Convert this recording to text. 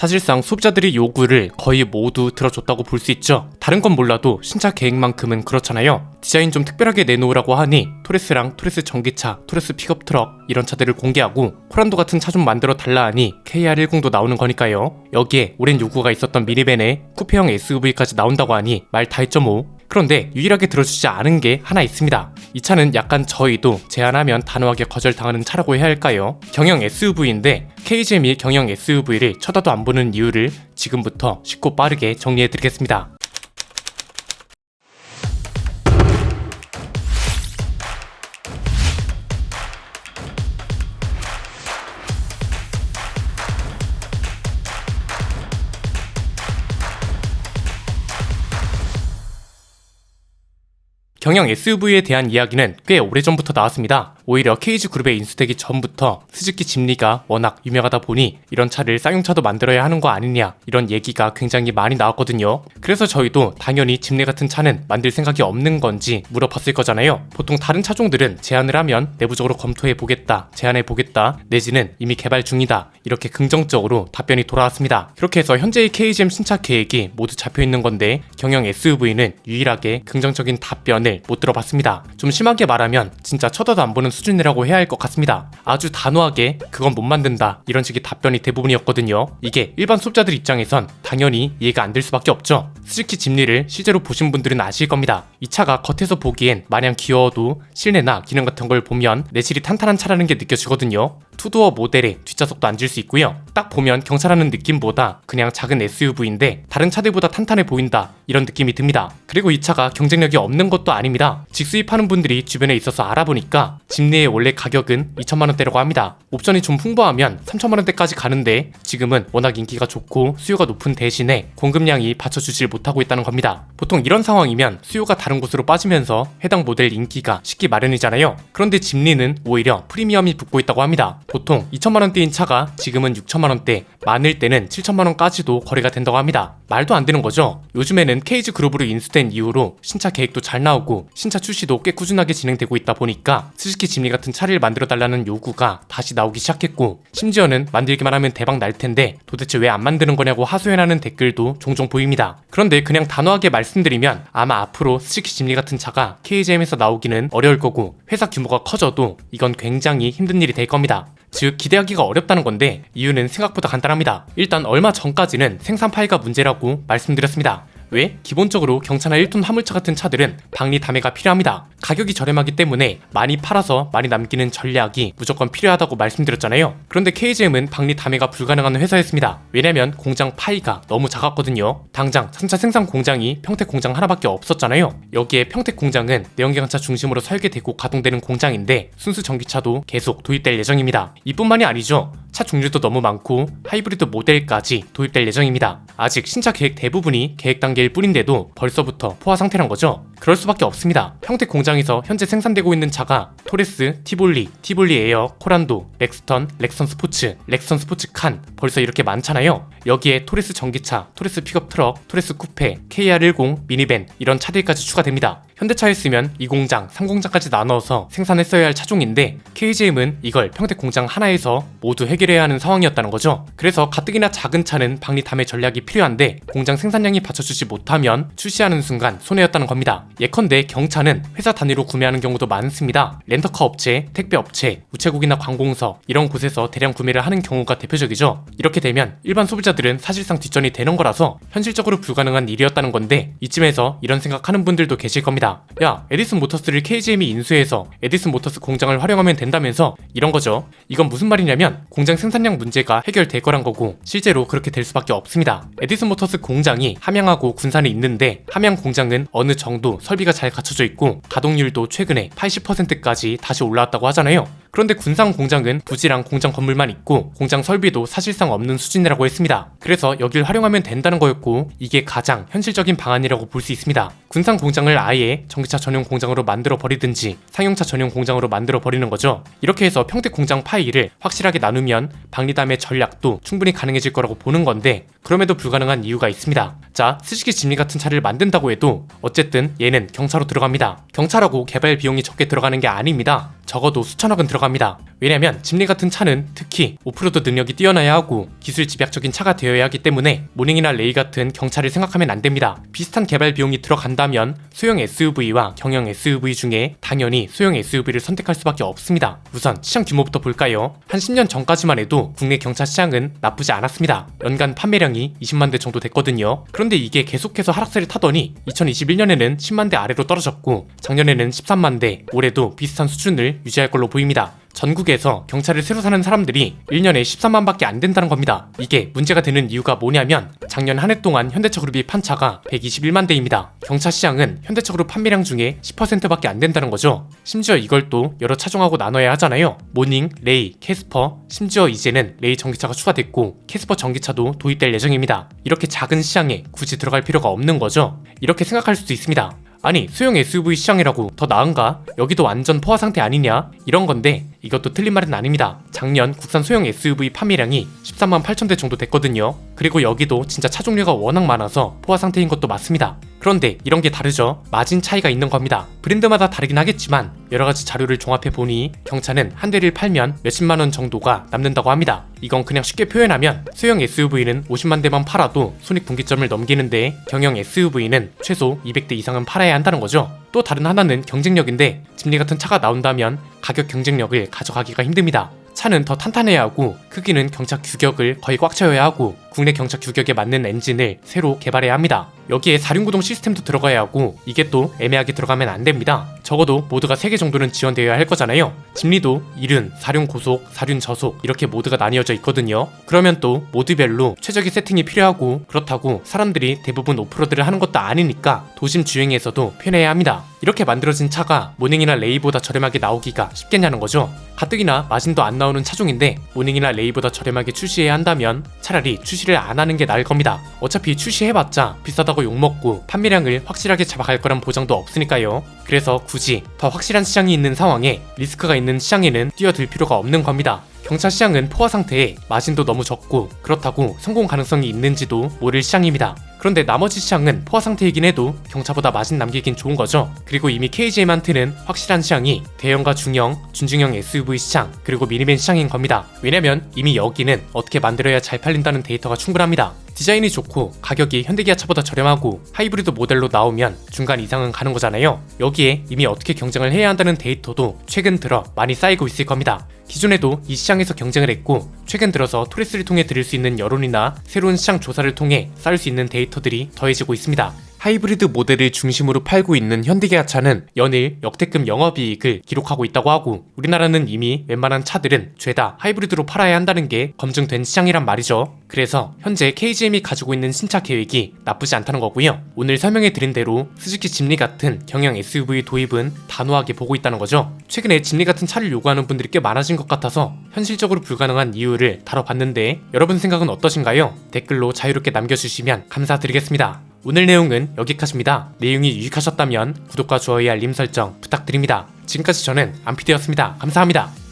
사실상 소비자들의 요구를 거의 모두 들어줬다고 볼 수 있죠. 다른 건 몰라도 신차 계획만큼은 그렇잖아요. 디자인 좀 특별하게 내놓으라고 하니 토레스랑 토레스 전기차, 토레스 픽업 트럭 이런 차들을 공개하고 코란도 같은 차 좀 만들어 달라 하니 KR10도 나오는 거니까요. 여기에 오랜 요구가 있었던 미니밴에 쿠페형 SUV까지 나온다고 하니 말 다 했죠 뭐. 그런데 유일하게 들어주지 않은 게 하나 있습니다. 이 차는 약간 저희도 제안하면 단호하게 거절당하는 차라고 해야 할까요? 경영 SUV인데 KGM이 경영 SUV를 쳐다도 안 보는 이유를 지금부터 쉽고 빠르게 정리해드리겠습니다. 경영 SUV에 대한 이야기는 꽤 오래전부터 나왔습니다. 오히려 KG그룹에 인수되기 전부터 스즈키 짐니가 워낙 유명하다 보니 이런 차를 쌍용차도 만들어야 하는 거 아니냐 이런 얘기가 굉장히 많이 나왔거든요. 그래서 저희도 당연히 짐니 같은 차는 만들 생각이 없는 건지 물어봤을 거잖아요. 보통 다른 차종들은 제안을 하면 내부적으로 검토해보겠다, 제안해보겠다, 내지는 이미 개발 중이다 이렇게 긍정적으로 답변이 돌아왔습니다. 그렇게 해서 현재의 KGM 신차 계획이 모두 잡혀있는 건데 경영 SUV는 유일하게 긍정적인 답변을 못 들어봤습니다. 좀 심하게 말하면 진짜 쳐다도 안 보는 수준이라고 해야 할 것 같습니다. 아주 단호하게 그건 못 만든다 이런 식의 답변이 대부분이었거든요. 이게 일반 소비자들 입장에선 당연히 이해가 안 될 수밖에 없죠. 스즈키 짐니를 실제로 보신 분들은 아실 겁니다. 이 차가 겉에서 보기엔 마냥 귀여워도 실내나 기능 같은 걸 보면 내실이 탄탄한 차라는 게 느껴지거든요. 투도어 모델에 뒷좌석도 앉을 수 있고요. 딱 보면 경차라는 느낌보다 그냥 작은 SUV인데 다른 차들보다 탄탄해 보인다 이런 느낌이 듭니다. 그리고 이 차가 경쟁력이 없는 것도 아닙니다. 직수입하는 분들이 주변에 있어서 알아보니까 짐니의 원래 가격은 2천만원대라고 합니다. 옵션이 좀 풍부하면 3천만원대까지 가는데 지금은 워낙 인기가 좋고 수요가 높은 대신에 공급량이 받쳐주질 못하고 있다는 겁니다. 보통 이런 상황이면 수요가 다른 곳으로 빠지면서 해당 모델 인기가 식기 마련이잖아요. 그런데 짐니는 오히려 프리미엄이 붙고 있다고 합니다. 보통 2천만원대인 차가 지금은 6천만원대, 많을 때는 7천만원까지도 거래가 된다고 합니다. 말도 안 되는 거죠. 요즘에는 KG그룹으로 인수된 이후로 신차 계획도 잘 나오고 신차 출시도 꽤 꾸준하게 진행되고 있다 보니까 스즈키 짐니 같은 차를 만들어 달라는 요구가 다시 나오기 시작했고 심지어는 만들기만 하면 대박 날 텐데 도대체 왜 안 만드는 거냐고 하소연하는 댓글도 종종 보입니다. 그런데 그냥 단호하게 말씀드리면 아마 앞으로 스즈키 짐니 같은 차가 KGM에서 나오기는 어려울 거고 회사 규모가 커져도 이건 굉장히 힘든 일이 될 겁니다. 즉 기대하기가 어렵다는 건데 이유는 생각보다 간단합니다. 일단 얼마 전까지는 생산 파이가 문제라고 말씀드렸습니다. 왜? 기본적으로 경차나 1톤 화물차 같은 차들은 박리 담회가 필요합니다. 가격이 저렴하기 때문에 많이 팔아서 많이 남기는 전략이 무조건 필요하다고 말씀드렸잖아요. 그런데 KGM은 박리 담회가 불가능한 회사였습니다. 왜냐면 공장 파이가 너무 작았거든요. 당장 3차 생산 공장이 평택 공장 하나밖에 없었잖아요. 여기에 평택 공장은 내연기관차 중심으로 설계되고 가동되는 공장인데 순수 전기차도 계속 도입될 예정입니다. 이뿐만이 아니죠. 차 종류도 너무 많고 하이브리드 모델까지 도입될 예정입니다. 아직 신차 계획 대부분이 계획 단계일 뿐인데도 벌써부터 포화 상태란 거죠. 그럴 수밖에 없습니다. 평택 공장에서 현재 생산되고 있는 차가 토레스, 티볼리, 티볼리 에어, 코란도, 렉스턴, 렉선 스포츠, 렉선 스포츠 칸 벌써 이렇게 많잖아요. 여기에 토레스 전기차, 토레스 픽업 트럭, 토레스 쿠페, KR10, 미니밴 이런 차들까지 추가됩니다. 현대차였으면 이 공장, 3공장까지 나눠서 생산했어야 할 차종인데 KGM은 이걸 평택 공장 하나에서 모두 해결해야 하는 상황이었다는 거죠. 그래서 가뜩이나 작은 차는 박리 담회 전략이 필요한데 공장 생산량이 받쳐주지 못하면 출시하는 순간 손해였다는 겁니다. 예컨대 경차는 회사 단위로 구매하는 경우도 많습니다. 렌터카 업체, 택배 업체, 우체국이나 관공서 이런 곳에서 대량 구매를 하는 경우가 대표적이죠. 이렇게 되면 일반 소비자들은 사실상 뒷전이 되는 거라서 현실적으로 불가능한 일이었다는 건데 이쯤에서 이런 생각하는 분들도 계실 겁니다. 야, 에디슨 모터스를 KGM이 인수해서 에디슨 모터스 공장을 활용하면 된다면서 이런 거죠. 이건 무슨 말이냐면 공장 생산량 문제가 해결될 거란 거고 실제로 그렇게 될 수밖에 없습니다. 에디슨 모터스 공장이 함양하고 군산에 있는데 함양 공장은 어느 정도 설비가 잘 갖춰져 있고 가동률도 최근에 80%까지 다시 올라왔다고 하잖아요. 그런데 군산 공장은 부지랑 공장 건물만 있고 공장 설비도 사실상 없는 수준이라고 했습니다. 그래서 여길 활용하면 된다는 거였고 이게 가장 현실적인 방안이라고 볼 수 있습니다. 군산 공장을 아예 전기차 전용 공장으로 만들어 버리든지 상용차 전용 공장으로 만들어 버리는 거죠. 이렇게 해서 평택 공장 파이를 확실하게 나누면 박리담의 전략도 충분히 가능해질 거라고 보는 건데 그럼에도 불가능한 이유가 있습니다. 자, 스즈키 짐니 같은 차를 만든다고 해도 어쨌든 얘는 경차로 들어갑니다. 경차라고 개발 비용이 적게 들어가는 게 아닙니다. 적어도 수천억은 들어갑니다. 왜냐면 짐리 같은 차는 특히 오프로드 능력이 뛰어나야 하고 기술 집약적인 차가 되어야 하기 때문에 모닝이나 레이 같은 경차를 생각하면 안 됩니다. 비슷한 개발 비용이 들어간다면 소형 SUV와 경영 SUV 중에 당연히 소형 SUV를 선택할 수밖에 없습니다. 우선 시장 규모부터 볼까요? 한 10년 전까지만 해도 국내 경차 시장은 나쁘지 않았습니다. 연간 판매량이 20만 대 정도 됐거든요. 그런데 이게 계속해서 하락세를 타더니 2021년에는 10만 대 아래로 떨어졌고 작년에는 13만 대, 올해도 비슷한 수준을 유지할 걸로 보입니다. 전국에서 경차를 새로 사는 사람들이 1년에 13만밖에 안 된다는 겁니다. 이게 문제가 되는 이유가 뭐냐면 작년 한 해 동안 현대차그룹이 판 차가 121만 대입니다. 경차 시장은 현대차그룹 판매량 중에 10%밖에 안 된다는 거죠. 심지어 이걸 또 여러 차종하고 나눠야 하잖아요. 모닝, 레이, 캐스퍼, 심지어 이제는 레이 전기차가 추가됐고 캐스퍼 전기차도 도입될 예정입니다. 이렇게 작은 시장에 굳이 들어갈 필요가 없는 거죠. 이렇게 생각할 수도 있습니다. 아니 소형 SUV 시장이라고 더 나은가? 여기도 완전 포화 상태 아니냐? 이런 건데 이것도 틀린 말은 아닙니다. 작년 국산 소형 SUV 판매량이 13만 8천 대 정도 됐거든요. 그리고 여기도 진짜 차 종류가 워낙 많아서 포화 상태인 것도 맞습니다. 그런데 이런 게 다르죠. 마진 차이가 있는 겁니다. 브랜드마다 다르긴 하겠지만 여러가지 자료를 종합해 보니 경차는 한 대를 팔면 몇십만 원 정도가 남는다고 합니다. 이건 그냥 쉽게 표현하면 소형 SUV는 50만 대만 팔아도 손익분기점을 넘기는데 경영 SUV는 최소 200대 이상은 팔아야 한다는 거죠. 또 다른 하나는 경쟁력인데 짐리 같은 차가 나온다면 가격 경쟁력을 가져가기가 힘듭니다. 차는 더 탄탄해야 하고 크기는 경차 규격을 거의 꽉 채워야 하고 국내 경차 규격에 맞는 엔진을 새로 개발해야 합니다. 여기에 4륜구동 시스템도 들어가야 하고 이게 또 애매하게 들어가면 안 됩니다. 적어도 모드가 3개 정도는 지원되어야 할 거잖아요. 짐리도 2륜, 4륜 고속, 4륜 저속 이렇게 모드가 나뉘어져 있거든요. 그러면 또 모드별로 최적의 세팅이 필요하고 그렇다고 사람들이 대부분 오프로드를 하는 것도 아니니까 도심 주행에서도 편해야 합니다. 이렇게 만들어진 차가 모닝이나 레이보다 저렴하게 나오기가 쉽겠냐는 거죠. 가뜩이나 마진도 안 나오는 차종인데 모닝이나 레이보다 저렴하게 출시해야 한다면 차라리 출시를 안 하는 게 나을 겁니다. 어차피 출시해봤자 비싸다고 욕먹고 판매량을 확실하게 잡아갈 거란 보장도 없으니까요. 그래서 굳이 더 확실한 시장이 있는 상황에 리스크가 있는 시장에는 뛰어들 필요가 없는 겁니다. 경차 시장은 포화 상태에 마진도 너무 적고 그렇다고 성공 가능성이 있는지도 모를 시장입니다. 그런데 나머지 시장은 포화 상태이긴 해도 경차보다 마진 남기긴 좋은 거죠. 그리고 이미 KGM한테는 확실한 시장이 대형과 중형, 준중형 SUV 시장 그리고 미니밴 시장인 겁니다. 왜냐면 이미 여기는 어떻게 만들어야 잘 팔린다는 데이터가 충분합니다. 디자인이 좋고 가격이 현대기아 차보다 저렴하고 하이브리드 모델로 나오면 중간 이상은 가는 거잖아요. 여기에 이미 어떻게 경쟁을 해야 한다는 데이터도 최근 들어 많이 쌓이고 있을 겁니다. 기존에도 이 시장에서 경쟁을 했고 최근 들어서 토레스를 통해 들을 수 있는 여론이나 새로운 시장 조사를 통해 쌓을 수 있는 데이터들이 더해지고 있습니다. 하이브리드 모델을 중심으로 팔고 있는 현대기아차는 연일 역대급 영업이익을 기록하고 있다고 하고 우리나라는 이미 웬만한 차들은 죄다 하이브리드로 팔아야 한다는 게 검증된 시장이란 말이죠. 그래서 현재 KGM이 가지고 있는 신차 계획이 나쁘지 않다는 거고요. 오늘 설명해드린 대로 스즈키 짐리 같은 경영 SUV 도입은 단호하게 보고 있다는 거죠. 최근에 짐리 같은 차를 요구하는 분들이 꽤 많아진 것 같아서 현실적으로 불가능한 이유를 다뤄봤는데 여러분 생각은 어떠신가요? 댓글로 자유롭게 남겨주시면 감사드리겠습니다. 오늘 내용은 여기까지입니다. 내용이 유익하셨다면 구독과 좋아요 알림 설정 부탁드립니다. 지금까지 저는 안피디였습니다. 감사합니다.